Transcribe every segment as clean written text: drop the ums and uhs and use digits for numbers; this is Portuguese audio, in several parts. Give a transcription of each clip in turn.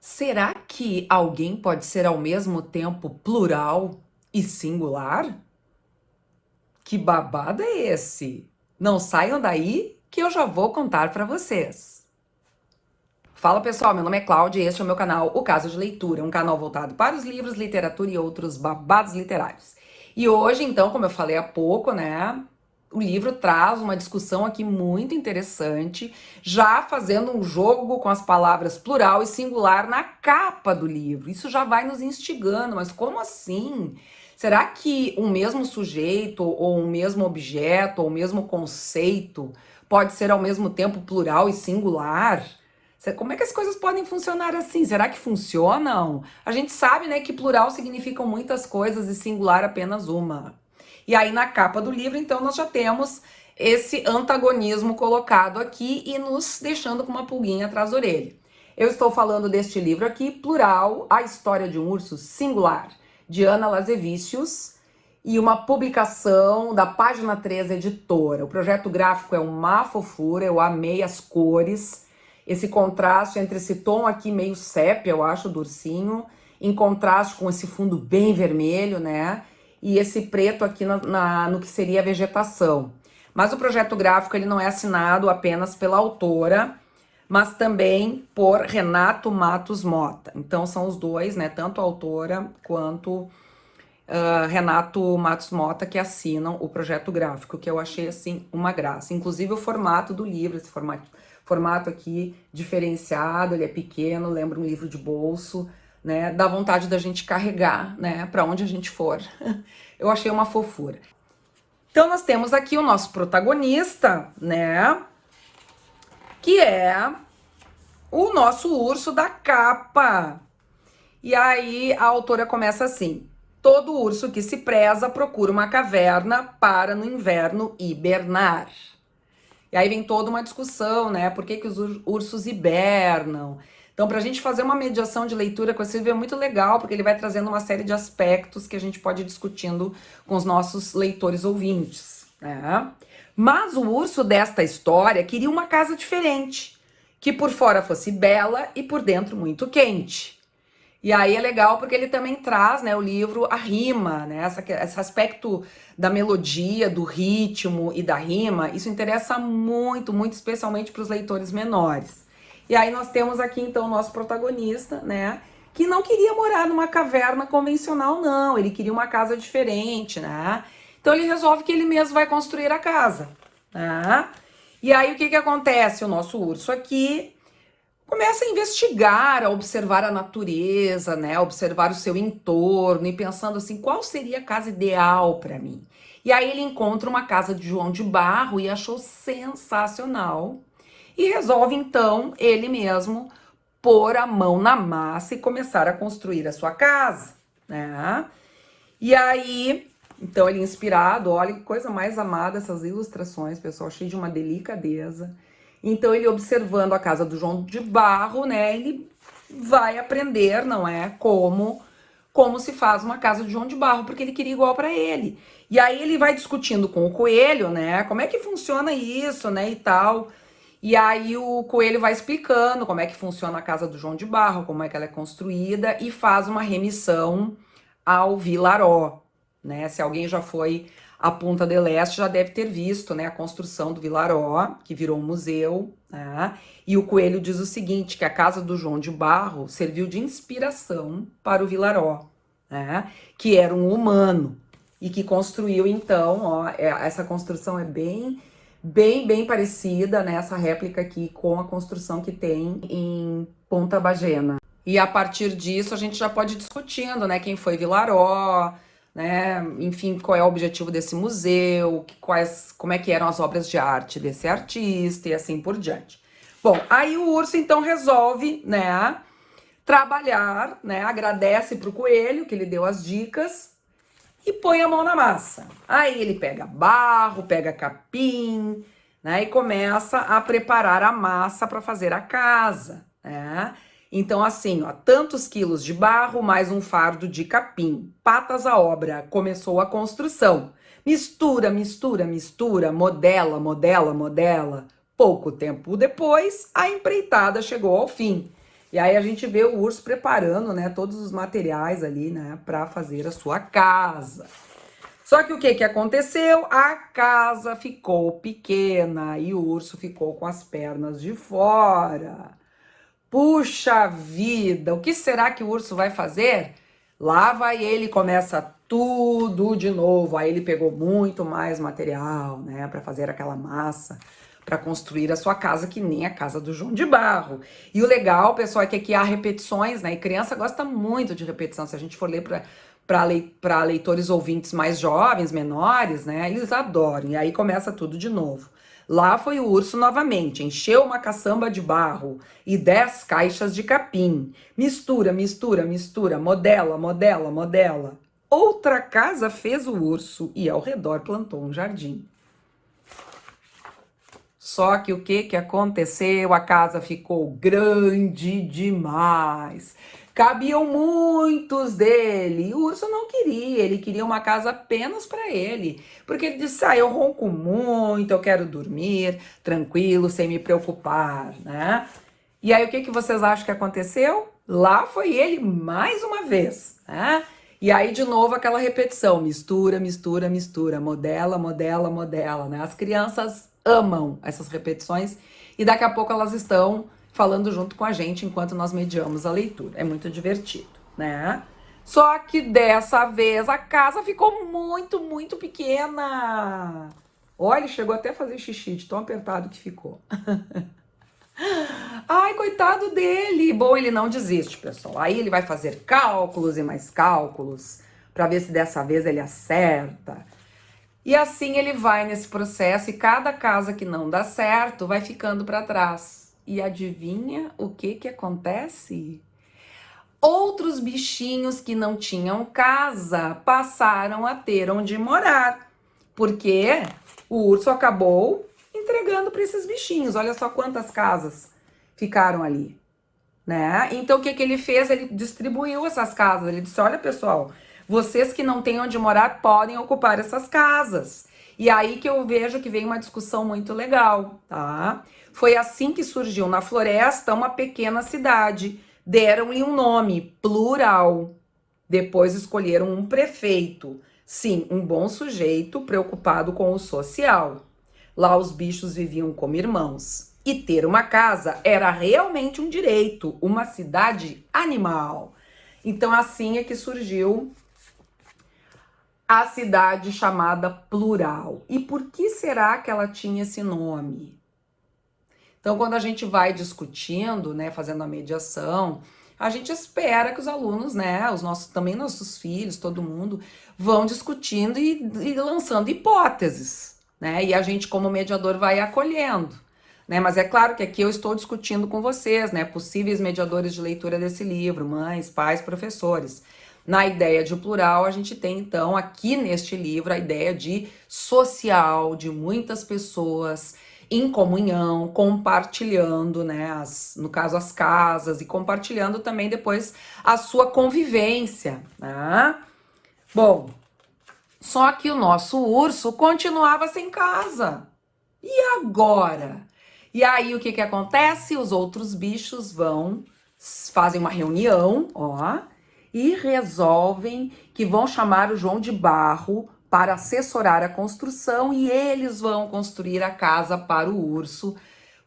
Será que alguém pode ser ao mesmo tempo plural e singular? Que babado é esse? Não saiam daí que eu já vou contar para vocês. Fala pessoal, meu nome é Cláudia e este é o meu canal O Caso de Leitura, um canal voltado para os livros, literatura e outros babados literários. E hoje, então, como eu falei há pouco, né, o livro traz uma discussão aqui muito interessante, já fazendo um jogo com as palavras plural e singular na capa do livro. Isso já vai nos instigando, mas como assim? Será que um mesmo sujeito, ou um mesmo objeto, ou um mesmo conceito pode ser ao mesmo tempo plural e singular? Como é que as coisas podem funcionar assim? Será que funcionam? A gente sabe, né, que plural significam muitas coisas e singular apenas uma. E aí na capa do livro, então, nós já temos esse antagonismo colocado aqui e nos deixando com uma pulguinha atrás da orelha. Eu estou falando deste livro aqui, Plural, A História de um Urso Singular, de Ana Lazevicius, e uma publicação da Página 13 Editora. O projeto gráfico é uma fofura, eu amei as cores, esse contraste entre esse tom aqui meio sépia, eu acho, do ursinho, em contraste com esse fundo bem vermelho, né? E esse preto aqui no que seria a vegetação. Mas o projeto gráfico ele não é assinado apenas pela autora, mas também por Renato Matos Mota. Então são os dois, né? Tanto a autora quanto Renato Matos Mota que assinam o projeto gráfico, que eu achei assim uma graça. Inclusive o formato do livro, esse formato aqui diferenciado, ele é pequeno, lembra um livro de bolso, né? Dá vontade da gente carregar, né? Para onde a gente for. Eu achei uma fofura. Então nós temos aqui o nosso protagonista, né? Que é o nosso urso da capa. E aí a autora começa assim: todo urso que se preza procura uma caverna para no inverno hibernar. E aí vem toda uma discussão, né? Por que os ursos hibernam? Então, para a gente fazer uma mediação de leitura com esse livro é muito legal, porque ele vai trazendo uma série de aspectos que a gente pode ir discutindo com os nossos leitores ouvintes, né? Mas o urso desta história queria uma casa diferente, que por fora fosse bela e por dentro muito quente. E aí é legal porque ele também traz, né, o livro, a rima, né, esse aspecto da melodia, do ritmo e da rima, isso interessa muito, muito especialmente para os leitores menores. E aí nós temos aqui então o nosso protagonista, né, que não queria morar numa caverna convencional, não, ele queria uma casa diferente, né, então ele resolve que ele mesmo vai construir a casa, né, e aí o que que acontece? O nosso urso aqui começa a investigar, a observar a natureza, né? A observar o seu entorno e pensando assim, qual seria a casa ideal para mim? E aí ele encontra uma casa de João de Barro e achou sensacional. E resolve então ele mesmo pôr a mão na massa e começar a construir a sua casa, né? E aí, então ele inspirado, olha que coisa mais amada essas ilustrações, pessoal, cheio de uma delicadeza. Então ele observando a casa do João de Barro, né, ele vai aprender, não é, como se faz uma casa de João de Barro, porque ele queria igual para ele. E aí ele vai discutindo com o coelho, né, como é que funciona isso, né, e tal. E aí o coelho vai explicando como é que funciona a casa do João de Barro, como é que ela é construída e faz uma remissão ao Vilaró, né? Se alguém já foi à Punta del Este, já deve ter visto, né, a construção do Vilaró, que virou um museu, né? E o Coelho diz o seguinte, que a casa do João de Barro serviu de inspiração para o Vilaró, né? Que era um humano e que construiu então, ó, essa construção é bem parecida, né, essa réplica aqui com a construção que tem em Ponta Bagena. E a partir disso a gente já pode ir discutindo, né, quem foi Vilaró, né, enfim, qual é o objetivo desse museu, como é que eram as obras de arte desse artista e assim por diante. Bom, aí o urso então resolve, né, trabalhar, né, agradece para o coelho que ele deu as dicas e põe a mão na massa. Aí ele pega barro, pega capim, né, e começa a preparar a massa para fazer a casa, né? Então, assim, ó, tantos quilos de barro, mais um fardo de capim. Patas à obra, começou a construção. Mistura, mistura, mistura, modela, modela, modela. Pouco tempo depois, a empreitada chegou ao fim. E aí a gente vê o urso preparando, né, todos os materiais ali, né, para fazer a sua casa. Só que o que aconteceu? A casa ficou pequena e o urso ficou com as pernas de fora. Puxa vida, o que será que o urso vai fazer? Lá vai ele, começa tudo de novo. Aí ele pegou muito mais material, né, para fazer aquela massa, para construir a sua casa, que nem a casa do João de Barro. E o legal, pessoal, é que aqui há repetições, né? E criança gosta muito de repetição. Se a gente for ler para leitores ouvintes mais jovens, menores, né? Eles adoram. E aí começa tudo de novo. Lá foi o urso novamente, encheu uma caçamba de barro e 10 caixas de capim. Mistura, mistura, mistura, modela, modela, modela. Outra casa fez o urso e ao redor plantou um jardim. Só que o que aconteceu? A casa ficou grande demais. Cabiam muitos dele. E o urso não queria, ele queria uma casa apenas para ele. Porque ele disse: eu ronco muito, eu quero dormir tranquilo, sem me preocupar, né? E aí o que vocês acham que aconteceu? Lá foi ele mais uma vez, né? E aí de novo aquela repetição, mistura, mistura, mistura, modela, modela, modela, né? As crianças amam essas repetições e daqui a pouco elas estão falando junto com a gente enquanto nós mediamos a leitura. É muito divertido, né? Só que dessa vez a casa ficou muito, muito pequena. Olha, chegou até a fazer xixi de tão apertado que ficou. Ai, coitado dele. Bom, ele não desiste, pessoal. Aí ele vai fazer cálculos e mais cálculos para ver se dessa vez ele acerta. E assim ele vai nesse processo e cada casa que não dá certo vai ficando para trás. E adivinha o que acontece? Outros bichinhos que não tinham casa passaram a ter onde morar, porque o urso acabou entregando para esses bichinhos. Olha só quantas casas ficaram ali, né? Então o que ele fez? Ele distribuiu essas casas. Ele disse: olha, pessoal, vocês que não têm onde morar podem ocupar essas casas. E aí que eu vejo que vem uma discussão muito legal, tá? Foi assim que surgiu na floresta uma pequena cidade. Deram-lhe um nome, Plural. Depois escolheram um prefeito. Sim, um bom sujeito preocupado com o social. Lá os bichos viviam como irmãos. E ter uma casa era realmente um direito, uma cidade animal. Então assim é que surgiu a cidade chamada Plural. E por que será que ela tinha esse nome? Então, quando a gente vai discutindo, né, fazendo a mediação, a gente espera que os alunos, né, também nossos filhos, todo mundo, vão discutindo e lançando hipóteses, né? E a gente, como mediador, vai acolhendo, né? Mas é claro que aqui eu estou discutindo com vocês, né, possíveis mediadores de leitura desse livro, mães, pais, professores. Na ideia de plural, a gente tem, então, aqui neste livro, a ideia de social, de muitas pessoas em comunhão, compartilhando, né, no caso as casas, e compartilhando também depois a sua convivência, né? Bom, só que o nosso urso continuava sem casa. E agora? E aí o que acontece? Os outros bichos fazem uma reunião, ó, e resolvem que vão chamar o João de Barro para assessorar a construção e eles vão construir a casa para o urso,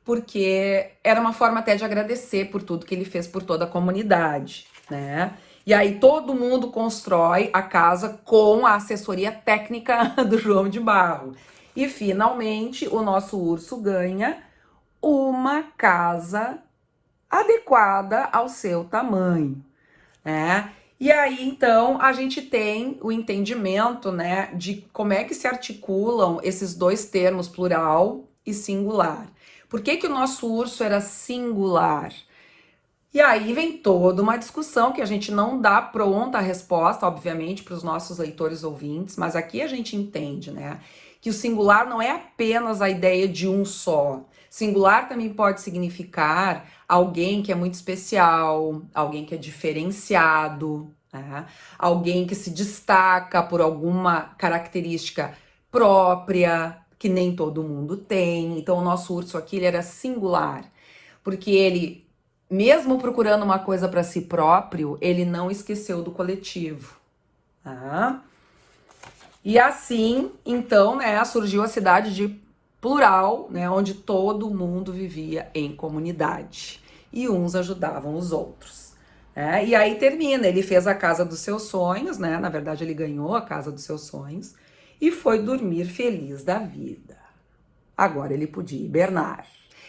porque era uma forma até de agradecer por tudo que ele fez por toda a comunidade, né? E aí todo mundo constrói a casa com a assessoria técnica do João de Barro. E finalmente o nosso urso ganha uma casa adequada ao seu tamanho, né? E aí, então, a gente tem o entendimento, né, de como é que se articulam esses dois termos, plural e singular. Por que o nosso urso era singular? E aí vem toda uma discussão que a gente não dá pronta a resposta, obviamente, para os nossos leitores ouvintes, mas aqui a gente entende, né, que o singular não é apenas a ideia de um só. Singular também pode significar alguém que é muito especial, alguém que é diferenciado, né? Alguém que se destaca por alguma característica própria, que nem todo mundo tem. Então, o nosso urso aqui ele era singular, porque ele mesmo procurando uma coisa para si próprio, ele não esqueceu do coletivo. Tá? E assim, então, né, surgiu a cidade de Plural, né, onde todo mundo vivia em comunidade e uns ajudavam os outros. Né? E aí termina, ele fez a casa dos seus sonhos, né? Na verdade, ele ganhou a casa dos seus sonhos e foi dormir feliz da vida. Agora ele podia hibernar.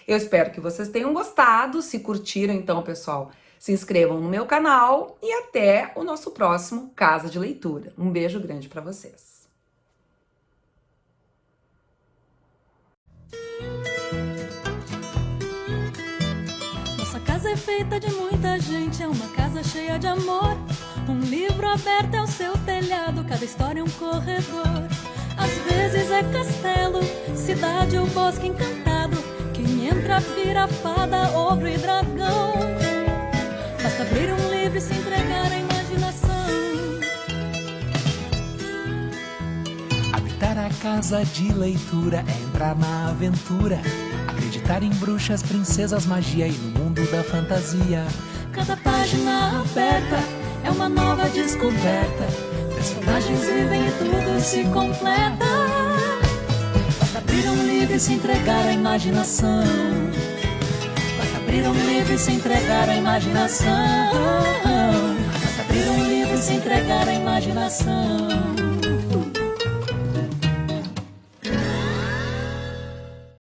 Eu espero que vocês tenham gostado. Se curtiram, então, pessoal, se inscrevam no meu canal e até o nosso próximo Casa de Leitura. Um beijo grande para vocês. Nossa casa é feita de muita gente, é uma casa cheia de amor. Um livro aberto é o seu telhado, cada história é um corredor. Às vezes é castelo, cidade ou bosque encantado. Quem entra vira fada, ogro e dragão. Basta abrir um livro e se entregar à imaginação. Habitar a casa de leitura é entrar na aventura. Acreditar em bruxas, princesas, magia e no mundo da fantasia. Cada página aberta é uma nova descoberta. Personagens vivem e tudo se completa. Basta abrir um livro e se entregar à imaginação. Basta abrir um livro e se entregar à imaginação. Basta abrir um livro e se entregar à imaginação.